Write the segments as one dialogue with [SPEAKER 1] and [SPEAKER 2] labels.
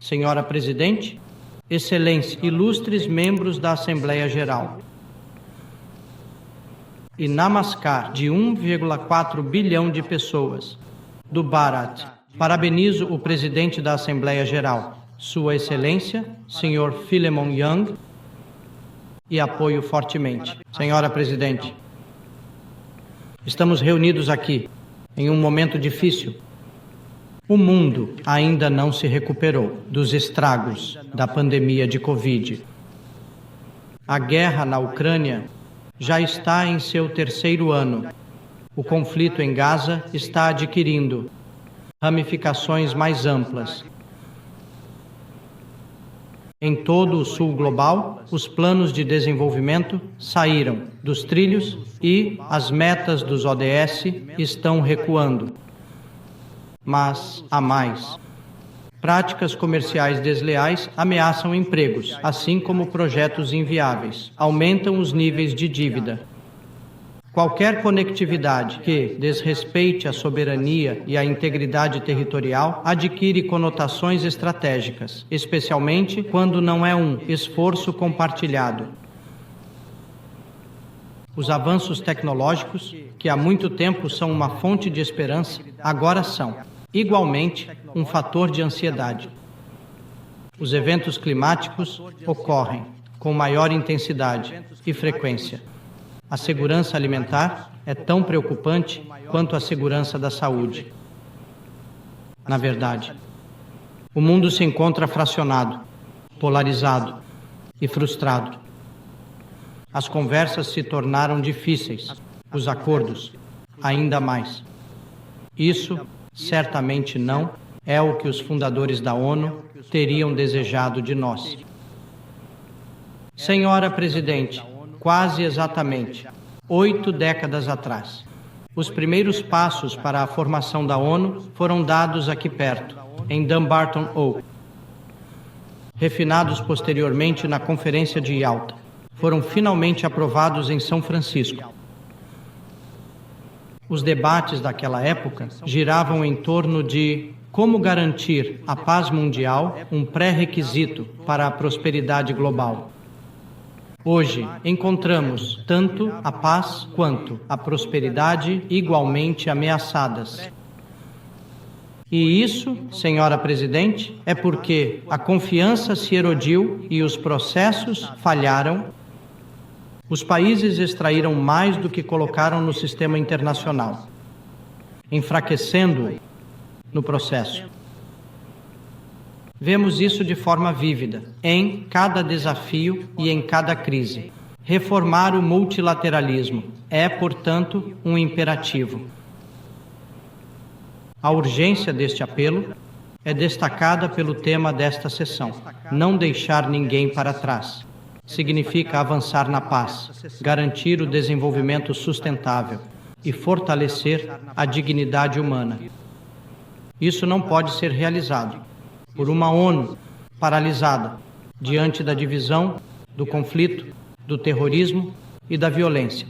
[SPEAKER 1] Senhora Presidente, Excelência, ilustres membros da Assembleia Geral, e Namaskar de 1,4 bilhão de pessoas do Bharat, parabenizo o Presidente da Assembleia Geral, Sua Excelência, Sr. Philemon Young, e apoio fortemente. Senhora Presidente, estamos reunidos aqui em um momento difícil. O mundo ainda não se recuperou dos estragos da pandemia de Covid. A guerra na Ucrânia já está em seu 3º ano. O conflito em Gaza está adquirindo ramificações mais amplas. Em todo o sul global, os planos de desenvolvimento saíram dos trilhos e as metas dos ODS estão recuando. Mas há mais. Práticas comerciais desleais ameaçam empregos, assim como projetos inviáveis. Aumentam os níveis de dívida. Qualquer conectividade que desrespeite a soberania e a integridade territorial adquire conotações estratégicas, especialmente quando não é um esforço compartilhado. Os avanços tecnológicos, que há muito tempo são uma fonte de esperança, agora são, igualmente, um fator de ansiedade. Os eventos climáticos ocorrem com maior intensidade e frequência. A segurança alimentar é tão preocupante quanto a segurança da saúde. Na verdade, o mundo se encontra fracionado, polarizado e frustrado. As conversas se tornaram difíceis, os acordos ainda mais. Isso certamente não é o que os fundadores da ONU teriam desejado de nós. Senhora Presidente, quase exatamente 8 décadas atrás, os primeiros passos para a formação da ONU foram dados aqui perto, em Dumbarton Oak. Refinados posteriormente na Conferência de Yalta, foram finalmente aprovados em São Francisco. Os debates daquela época giravam em torno de como garantir a paz mundial, um pré-requisito para a prosperidade global. Hoje, encontramos tanto a paz quanto a prosperidade igualmente ameaçadas. E isso, Senhora Presidente, é porque a confiança se erodiu e os processos falharam. Os países extraíram mais do que colocaram no sistema internacional, enfraquecendo-o no processo. Vemos isso de forma vívida, em cada desafio e em cada crise. Reformar o multilateralismo é, portanto, um imperativo. A urgência deste apelo é destacada pelo tema desta sessão: não deixar ninguém para trás. Significa avançar na paz, garantir o desenvolvimento sustentável e fortalecer a dignidade humana. Isso não pode ser realizado por uma ONU paralisada diante da divisão, do conflito, do terrorismo e da violência.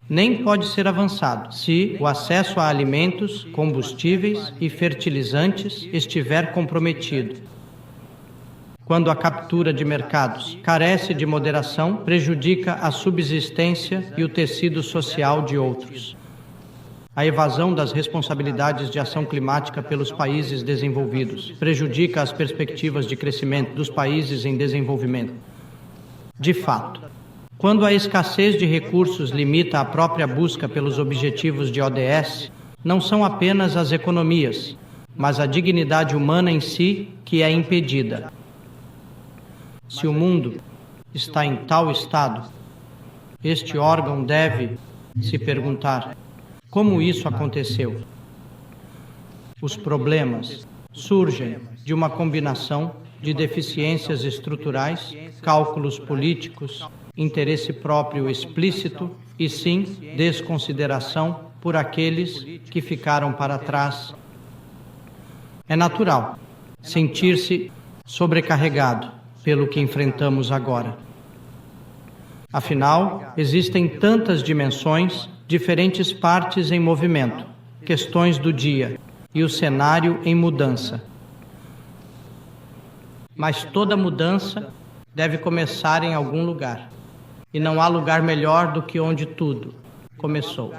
[SPEAKER 1] Nem pode ser avançado se o acesso a alimentos, combustíveis e fertilizantes estiver comprometido. Quando a captura de mercados carece de moderação, prejudica a subsistência e o tecido social de outros. A evasão das responsabilidades de ação climática pelos países desenvolvidos prejudica as perspectivas de crescimento dos países em desenvolvimento. De fato, quando a escassez de recursos limita a própria busca pelos objetivos de ODS, não são apenas as economias, mas a dignidade humana em si que é impedida. Se o mundo está em tal estado, este órgão deve se perguntar: como isso aconteceu? Os problemas surgem de uma combinação de deficiências estruturais, cálculos políticos, interesse próprio explícito e, sim, desconsideração por aqueles que ficaram para trás. É natural sentir-se sobrecarregado pelo que enfrentamos agora. Afinal, existem tantas dimensões, diferentes partes em movimento, questões do dia, e o cenário em mudança. Mas toda mudança deve começar em algum lugar. E não há lugar melhor do que onde tudo começou.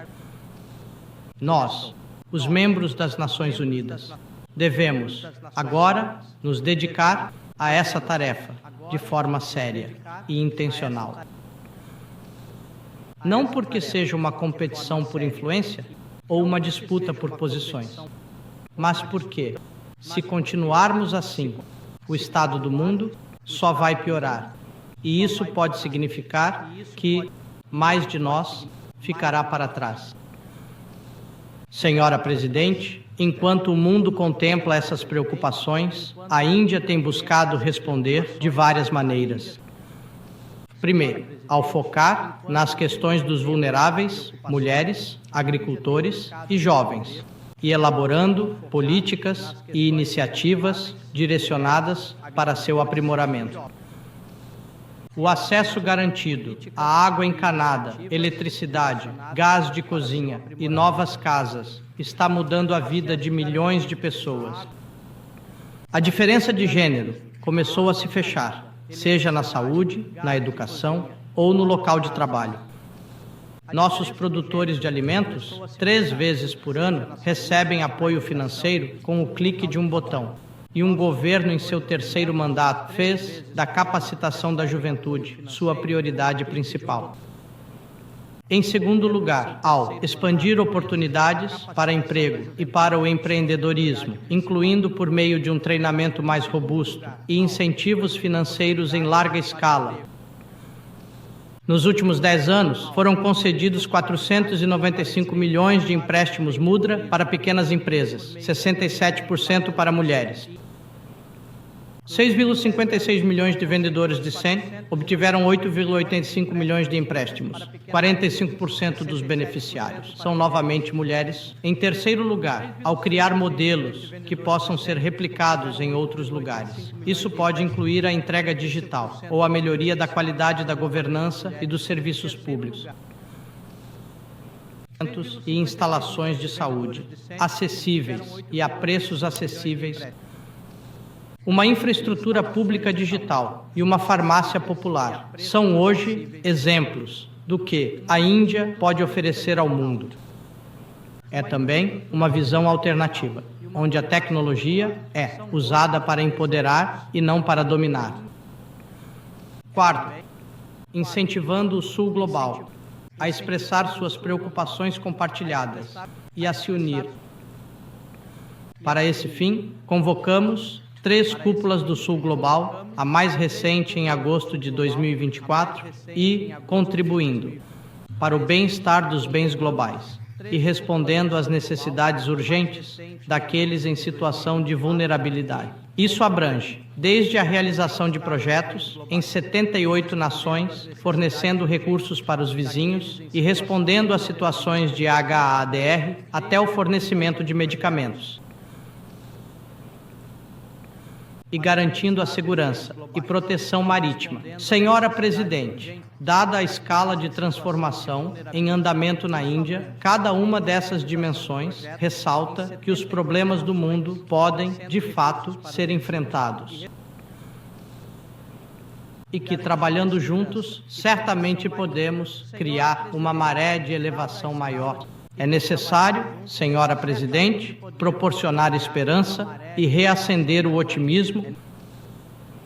[SPEAKER 1] Nós, os membros das Nações Unidas, devemos agora nos dedicar a essa tarefa de forma séria e intencional. Não porque seja uma competição por influência ou uma disputa por posições, mas porque, se continuarmos assim, o estado do mundo só vai piorar. E isso pode significar que mais de nós ficará para trás. Senhora Presidente, enquanto o mundo contempla essas preocupações, a Índia tem buscado responder de várias maneiras. Primeiro, ao focar nas questões dos vulneráveis, mulheres, agricultores e jovens, e elaborando políticas e iniciativas direcionadas para seu aprimoramento. O acesso garantido à água encanada, eletricidade, gás de cozinha e novas casas está mudando a vida de milhões de pessoas. A diferença de gênero começou a se fechar, seja na saúde, na educação ou no local de trabalho. Nossos produtores de alimentos, 3 vezes por ano, recebem apoio financeiro com o clique de um botão. E um governo em seu 3º mandato fez da capacitação da juventude sua prioridade principal. Em segundo lugar, ao expandir oportunidades para emprego e para o empreendedorismo, incluindo por meio de um treinamento mais robusto e incentivos financeiros em larga escala. Nos últimos 10 anos, foram concedidos 495 milhões de empréstimos Mudra para pequenas empresas, 67% para mulheres. 6,56 milhões de vendedores de CEN obtiveram 8,85 milhões de empréstimos. 45% dos beneficiários são novamente mulheres. Em terceiro lugar, ao criar modelos que possam ser replicados em outros lugares. Isso pode incluir a entrega digital ou a melhoria da qualidade da governança e dos serviços públicos. E instalações de saúde acessíveis e a preços acessíveis. Uma infraestrutura pública digital e uma farmácia popular são hoje exemplos do que a Índia pode oferecer ao mundo. É também uma visão alternativa, onde a tecnologia é usada para empoderar e não para dominar. Quarto, incentivando o Sul Global a expressar suas preocupações compartilhadas e a se unir. Para esse fim, convocamos 3 cúpulas do Sul Global, a mais recente em agosto de 2024, e contribuindo para o bem-estar dos bens globais e respondendo às necessidades urgentes daqueles em situação de vulnerabilidade. Isso abrange desde a realização de projetos em 78 nações, fornecendo recursos para os vizinhos e respondendo a situações de HADR, até o fornecimento de medicamentos. E garantindo a segurança e proteção marítima. Senhora Presidente, dada a escala de transformação em andamento na Índia, cada uma dessas dimensões ressalta que os problemas do mundo podem, de fato, ser enfrentados. E que, trabalhando juntos, certamente podemos criar uma maré de elevação maior. É necessário, Senhora Presidente, proporcionar esperança e reacender o otimismo.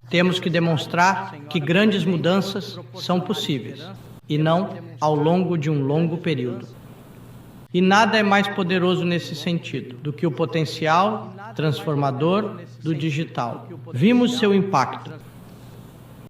[SPEAKER 1] Temos que demonstrar que grandes mudanças são possíveis, e não ao longo de um longo período. E nada é mais poderoso nesse sentido do que o potencial transformador do digital. Vimos seu impacto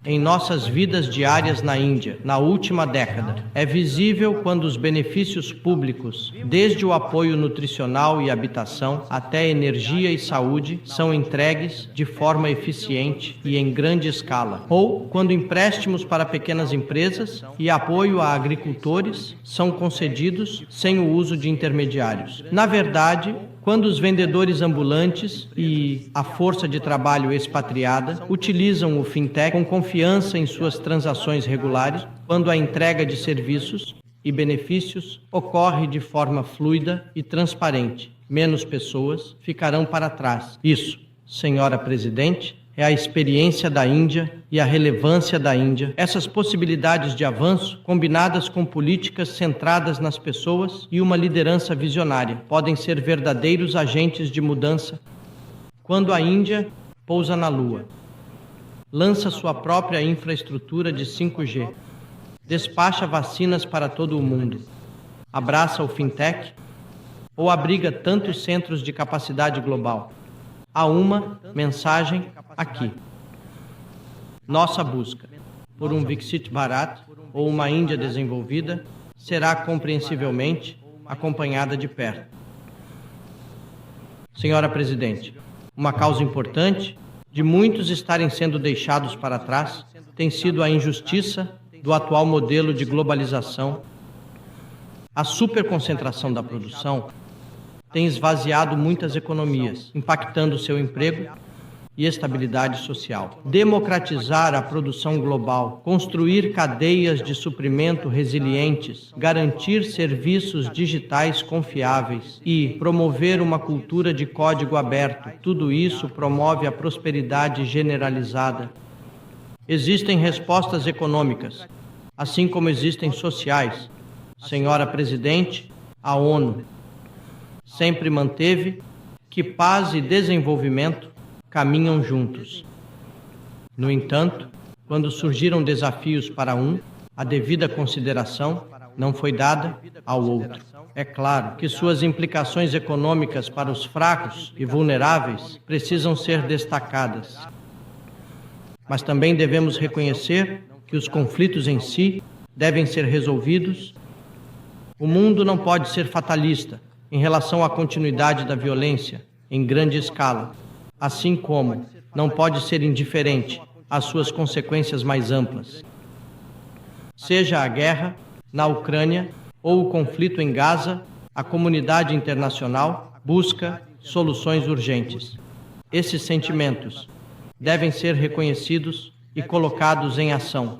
[SPEAKER 1] em nossas vidas diárias na Índia, na última década. É visível quando os benefícios públicos, desde o apoio nutricional e habitação até energia e saúde, são entregues de forma eficiente e em grande escala. Ou quando empréstimos para pequenas empresas e apoio a agricultores são concedidos sem o uso de intermediários. Na verdade, quando os vendedores ambulantes e a força de trabalho expatriada utilizam o fintech com confiança em suas transações regulares, quando a entrega de serviços e benefícios ocorre de forma fluida e transparente, menos pessoas ficarão para trás. Isso, senhora presidente, é a experiência da Índia e a relevância da Índia. Essas possibilidades de avanço, combinadas com políticas centradas nas pessoas e uma liderança visionária, podem ser verdadeiros agentes de mudança. Quando a Índia pousa na Lua, lança sua própria infraestrutura de 5G, despacha vacinas para todo o mundo, abraça o fintech ou abriga tantos centros de capacidade global, há uma mensagem aqui. Nossa busca por um Viksit Bharat ou uma Índia desenvolvida será compreensivelmente acompanhada de perto. Senhora Presidente, uma causa importante de muitos estarem sendo deixados para trás tem sido a injustiça do atual modelo de globalização. A superconcentração da produção tem esvaziado muitas economias, impactando seu emprego e estabilidade social. Democratizar a produção global, construir cadeias de suprimento resilientes, garantir serviços digitais confiáveis e promover uma cultura de código aberto, tudo isso promove a prosperidade generalizada. Existem respostas econômicas, assim como existem sociais. Senhora Presidente, a ONU sempre manteve que paz e desenvolvimento caminham juntos. No entanto, quando surgiram desafios para um, a devida consideração não foi dada ao outro. É claro que suas implicações econômicas para os fracos e vulneráveis precisam ser destacadas. Mas também devemos reconhecer que os conflitos em si devem ser resolvidos. O mundo não pode ser fatalista em relação à continuidade da violência em grande escala, assim como não pode ser indiferente às suas consequências mais amplas. Seja a guerra na Ucrânia ou o conflito em Gaza, a comunidade internacional busca soluções urgentes. Esses sentimentos devem ser reconhecidos e colocados em ação.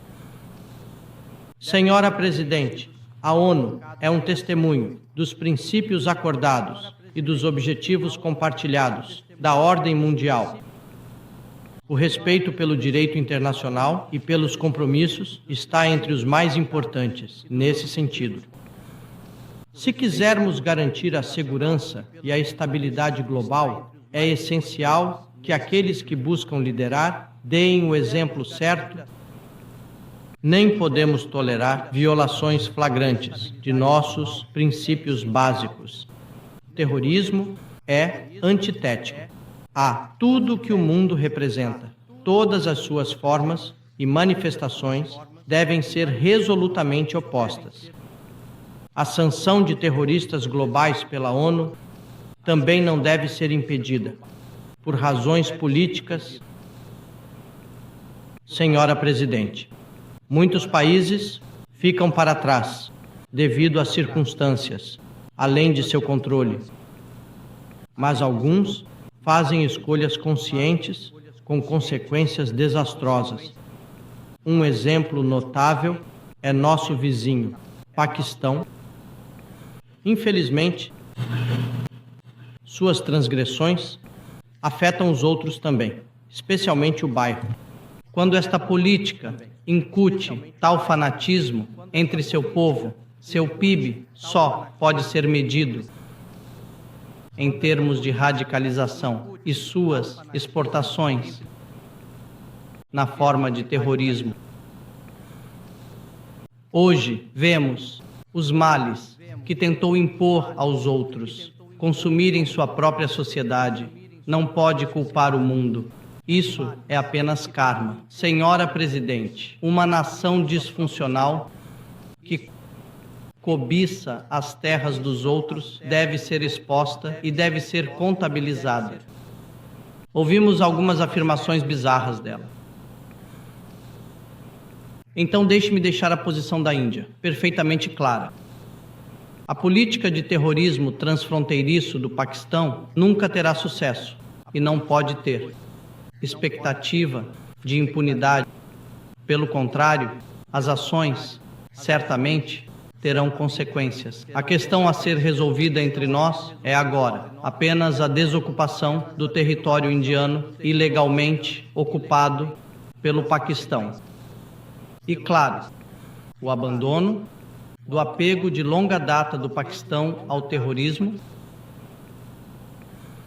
[SPEAKER 1] Senhora Presidente, a ONU é um testemunho dos princípios acordados e dos objetivos compartilhados da ordem mundial. O respeito pelo direito internacional e pelos compromissos está entre os mais importantes nesse sentido. Se quisermos garantir a segurança e a estabilidade global, é essencial que aqueles que buscam liderar deem o exemplo certo. Nem podemos tolerar violações flagrantes de nossos princípios básicos. O terrorismo é antitético a tudo que o mundo representa. Todas as suas formas e manifestações devem ser resolutamente opostas. A sanção de terroristas globais pela ONU também não deve ser impedida, por razões políticas. Senhora Presidente, muitos países ficam para trás devido às circunstâncias, além de seu controle. Mas alguns fazem escolhas conscientes com consequências desastrosas. Um exemplo notável é nosso vizinho, Paquistão. Infelizmente, suas transgressões afetam os outros também, especialmente o bairro. Quando esta política incute tal fanatismo entre seu povo, seu PIB só pode ser medido em termos de radicalização e suas exportações na forma de terrorismo. Hoje vemos os males que tentou impor aos outros, consumirem sua própria sociedade. Não pode culpar o mundo. Isso é apenas karma. Senhora Presidente, uma nação disfuncional que cobiça as terras dos outros deve ser exposta e deve ser contabilizada. Ouvimos algumas afirmações bizarras dela. Então deixe-me deixar a posição da Índia perfeitamente clara. A política de terrorismo transfronteiriço do Paquistão nunca terá sucesso e não pode ter expectativa de impunidade. Pelo contrário, as ações certamente terão consequências. A questão a ser resolvida entre nós é agora apenas a desocupação do território indiano ilegalmente ocupado pelo Paquistão. E, claro, o abandono do apego de longa data do Paquistão ao terrorismo.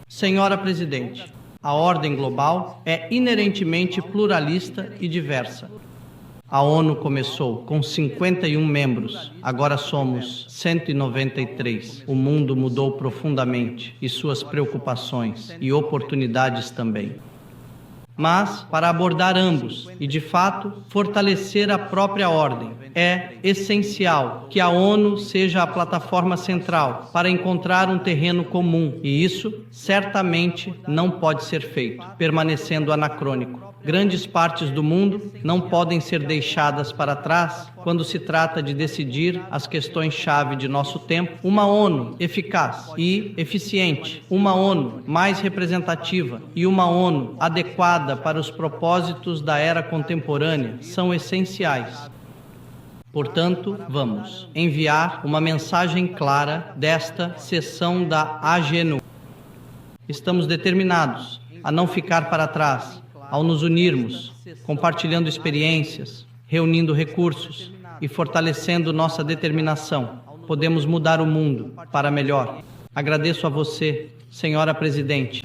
[SPEAKER 1] Senhora Presidente, a ordem global é inerentemente pluralista e diversa. A ONU começou com 51 membros, agora somos 193. O mundo mudou profundamente e suas preocupações e oportunidades também. Mas, para abordar ambos e, de fato, fortalecer a própria ordem, é essencial que a ONU seja a plataforma central para encontrar um terreno comum, e isso certamente não pode ser feito, permanecendo anacrônico. Grandes partes do mundo não podem ser deixadas para trás quando se trata de decidir as questões-chave de nosso tempo. Uma ONU eficaz e eficiente, uma ONU mais representativa e uma ONU adequada para os propósitos da era contemporânea são essenciais. Portanto, vamos enviar uma mensagem clara desta sessão da AGNU. Estamos determinados a não ficar para trás, ao nos unirmos, compartilhando experiências, reunindo recursos e fortalecendo nossa determinação, podemos mudar o mundo para melhor. Agradeço a você, Senhora Presidente,